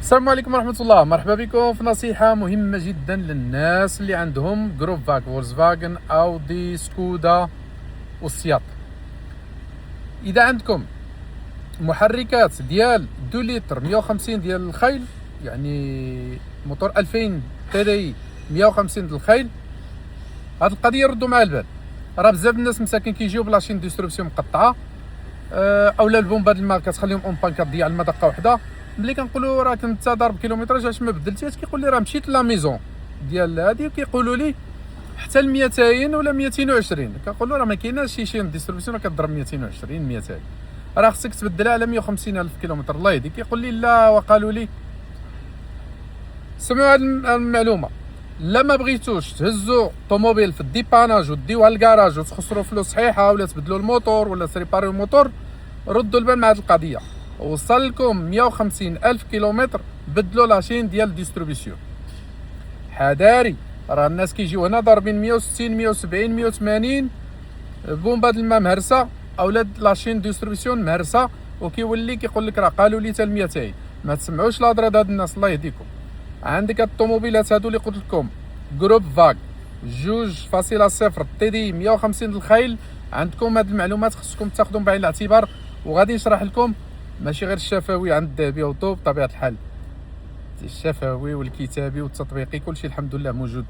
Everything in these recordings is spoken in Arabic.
السلام عليكم ورحمة الله. مرحبا بكم في نصيحة مهمة جدا للناس اللي عندهم جروب فاك، فولkswagen، اودي، سكودا والسياط. اذا عندكم محركات ديال 2 لتر 150 ديال الخيل، يعني موتور 2000 TDI 150 ديال الخيل، هاد القضية ردوا مع البال. راه بزاف الناس مساكن كيجيو بلاشين ديستريبسيون مقطعة، اولا البومبا د الماء كتخليهم اون بان كتضيع الماء دقة وحدة. ملي كنقولوا راك انت ضارب كيلومتراج اش ما بدلتيش، كيقول لي راه مشيت لا ميزون ديال هادي وكيقولوا لي حتى ل 200 ولا 220. كنقولوا راه ما كايناش شي شين ديستريبسيون كضرب 220 200، راه خصك تبدلها على 150 الف كيلومتر. الله يهديك. كيقول لي لا، وقالوا لي سمعوا هاد المعلومه، لا ما بغيتوش تهزوا طوموبيل في الديباناج وديوها للكراج وتخسروا فلوس صحيحه، ولا تبدلوا الموتور ولا تريباريو الموتور، ردوا البال مع هاد القضيه. وصل لكم 150 الف كيلومتر، بدلوا لاشين ديال ديستريبيسيون. حذاري، راه الناس كيجيو هنا ضاربين 160 170 180 بومبا د الماء مهرسه اولا لاشين ديستريبيسيون مهرسه، وكيولي كيقول لك راه قالوا لي حتى ل 200. ما تسمعوش الهضره د هاد الناس، الله يهديكم. عندك هاد الطوموبيلات هادو اللي قلت لكم جروب فاك 2.0 TDI 150 الخيل، عندكم هاد المعلومات خصكم تاخذهم بعين الاعتبار. وغادي نشرح لكم ماشي غير الشفوي عند الذهبي والضو بطبيعه الحال، الشفوي والكتابي والتطبيقي كلشي الحمد لله موجود.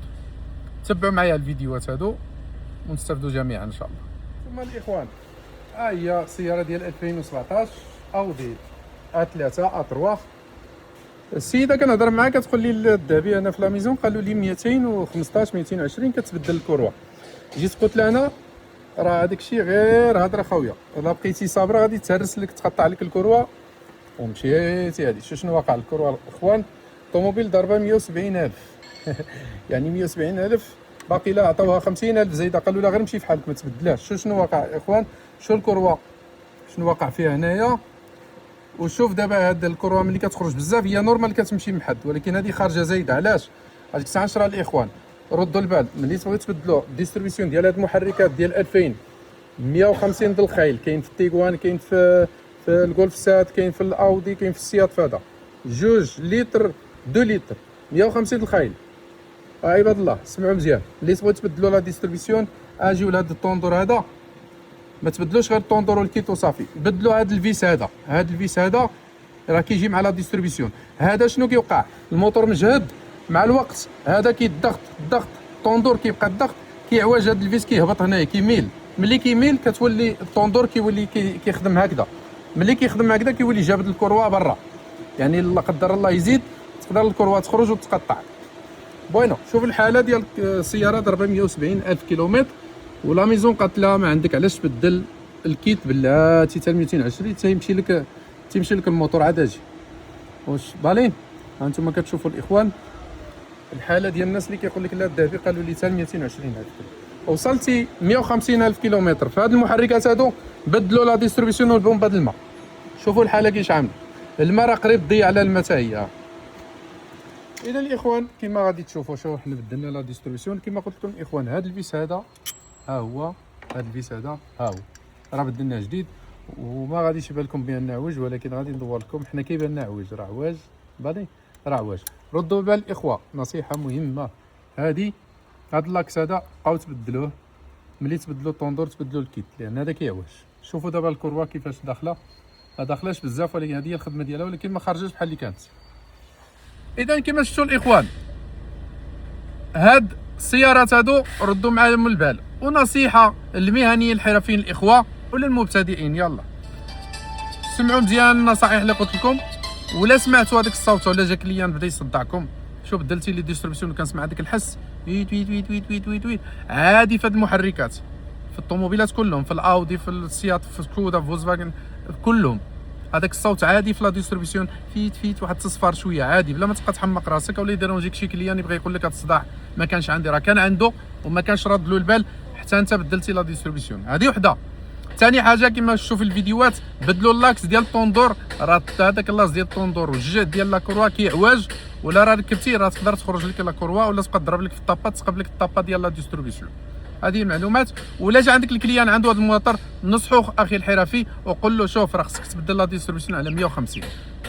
تبعوا معايا الفيديوهات هادو ونستافدوا جميعا ان شاء الله. ثم الاخوان، ها هي سياره ديال 2017 اودي A3 A3. السيده كنهضر معاها كتقول لي الذهبي انا في لا ميزون قالوا لي 215 220 كتبدل الكروه. جيت قلت لها انا راه هذاك الشيء غير هضره خاويه، الا بقيتي صابره غادي تهرس لك تقطع لك الكروه. ومشيتي هادي شنو واقع الكروه الاخوان؟ طوموبيل ضربه 170 الف يعني 170 الف، باقي لا عطاوها 50 الف زايده، قالوا لها غير مشي في حالك ما تبدلاش. شنو واقع اخوان؟ شو الكروه شنو واقع فيها هنايا؟ وشوف دابا هاد الكروه ملي كتخرج بزاف هي نورمال كتمشي محد، ولكن هذه خارجه زايده. علاش؟ هذيك الساعه نشرح الاخوان، ردوا البال ملي تبغيو تبدلوا الديستريبيسيون ديال هاد المحركات ديال 2000 150 د الخيل، كاين في التيغوان، كاين في الجولف سات، كاين في الاودي، كاين في السياط فادا 2 لتر 2 لتر 150 د الخيل. عباد الله سمعوا مزيان، اللي تبغيو تبدلوا لا ديستريبيسيون اجيو لهاد الطوندور هذا، ما تبدلوش غير الطوندور والكيت وصافي، بدلوا هاد الفيس هذا. هاد الفيس هذا راه كيجي مع لا ديستريبيسيون. هذا شنو كيوقع؟ الموتور مجهد مع الوقت، هذا كيضغط الضغط، الطوندور كيبقى الضغط كيعوج، هاد الفيس كيهبط هنايا كيميل. ملي كيميل كتولي الطوندور كيولي كيخدم هكذا، ملي كيخدم هكذا كيولي جابد الكروه برا، يعني لا قدر الله يزيد تقدر الكروه تخرج وتقطع. بوينو شوف الحاله ديال السياره ضربه 170 الف كيلومتر، ولا ميزون قالت لها ما عندك علاش تبدل الكيت بلاتي حتى 220 تيمشي لك الموتور عاد اجي. واش بالين؟ هانتوما كتشوفوا الاخوان الحاله ديال الناس اللي كيقول لك لا الذهبي قالوا لي حتى 220 الف. وصلتي 150 الف كيلومتر في هاد المحركات هادو، بدلوا لا ديستريبيسيون والبومبا د الماء. شوفوا الحاله كيش عامله، الماء راه قريب تضيع على الماء حتى هي. اذا الاخوان كما غادي تشوفوا، شوف حنا بدلنا لا ديستريبيسيون كما قلت لكم الاخوان. هاد الفيس هذا ها هو، هاد الفيس هذا ها هو راه بدلناه جديد، وما غاديش يبان لكم بان عوج، ولكن غادي ندور لكم حنا كيبان لنا عوج، راه عواج بالي، راه عواج. ردوا بال الاخوه، نصيحه مهمه هادي. هاد اللاكس هذا بقاو تبدلوه، ملي تبدلوا الطوندور تبدلوا الكيت، لان هذا كيعوج. شوفوا دابا الكروه كيفاش داخله، ما داخلاش بزاف، ولكن هذه هي الخدمه ديالها، ولكن ما خرجتش بحال اللي كانت. اذا كما شفتوا الاخوان، هاد السيارات هادو ردوا معاهم البال. ونصيحه للمهنيين الحرفيين الاخوه ولا المبتدئين، يلا سمعوا مزيان النصائح اللي قلت لكم. ولا سمعتوا هذاك الصوت ولا جا كليان بدا يصدعكم، شوف بدلتي لي ديستريبسيون كنسمع هذاك الحس ويت ويت ويت ويت ويت ويت ويت عادي في هاد المحركات، في الطوموبيلات كلهم، في الاودي، في السياط، في سكودا، في فولkswagen، كلهم هذاك الصوت عادي في لا ديستريبسيون. فيت واحد التصفار شويه عادي، بلا ما تبقى تحمق راسك ولا يديرونجيك شي كليان يبغى يقول لك هذا الصداع ما كانش عندي، راه كان عنده وما كانش راد له البال حتى انت بدلتي لا ديستريبسيون. هذه وحده. ثاني حاجه كما شفتوا في الفيديوهات، بدلوا اللاكس ديال الطوندور، راه هذاك اللاص ديال الطوندور والجهد ديال لا كروه كيعواج، ولا راه ركبتي راه تقدر تخرج لك لا كروه، ولا تبقى تضرب لك في الطابات تسقب لك الطابه ديال لا ديستريبسيون. هذه المعلومات. ولا جا عندك الكليان عنده هذا الموتور، نصحوه اخي الحرفي وقول له شوف راه خصك تبدل لا ديستريبيسيون على 150.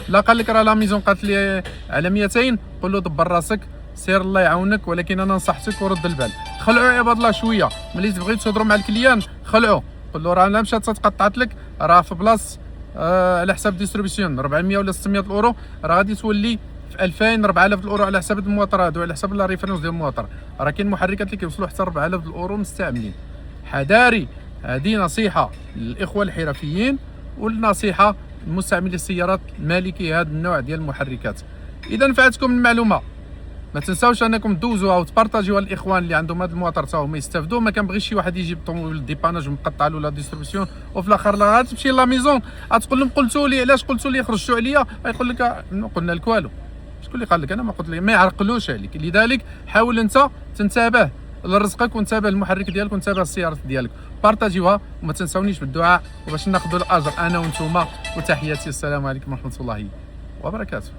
لا قال لك راه لا ميزون قالت لي على 200، قول له دبر راسك سير الله يعاونك، ولكن انا نصحتك ورد البال. خلعوا عباد الله شويه، ملي تبغيو تهضروا مع الكليان خلعوا، قول له راه لا مشات تقطعت لك، راه في بلاص على حساب ديستريبيسيون 400 ولا 600 الاورو، راه غادي تولي في 2000 4000 الاورو على حساب الموتور هذا وعلى حساب لا ريفرنس ديال الموتور. راه كاين محركات اللي كيوصلوا حتى 4000 الاورو مستعملين. حذاري، هذه نصيحه للاخوه الحرفيين والنصيحه لمستعملي السيارات المالكي هذا النوع ديال المحركات. اذا نفعتكم المعلومه ما تنساوش انكم دوزوها وتبارطاجيوها للاخوان اللي عندهم هذا الموتور تا هما يستافدوا. ما كنبغيش شي واحد يجيب طوموبيل ديباناج ومقطع له لا ديستريبيسيون وفي الاخر لا غتمشي لا ميزون غتقول لهم قلتوا لي علاش قلتوا لي خرجتوا عليا، غيقول لك قلنا لك والو. شكون اللي قال لك؟ انا ما قلت لك، ما يعرقلوش عليك. لذلك حاول انت تنتبه لرزقك وانتبه للمحرك ديالك وانتبه للسيارات ديالك. بارطاجيوها وما تنساونيش بالدعاء وباش ناخذوا الاجر انا وانتم. وتحياتي، السلام عليكم ورحمه الله وبركاته.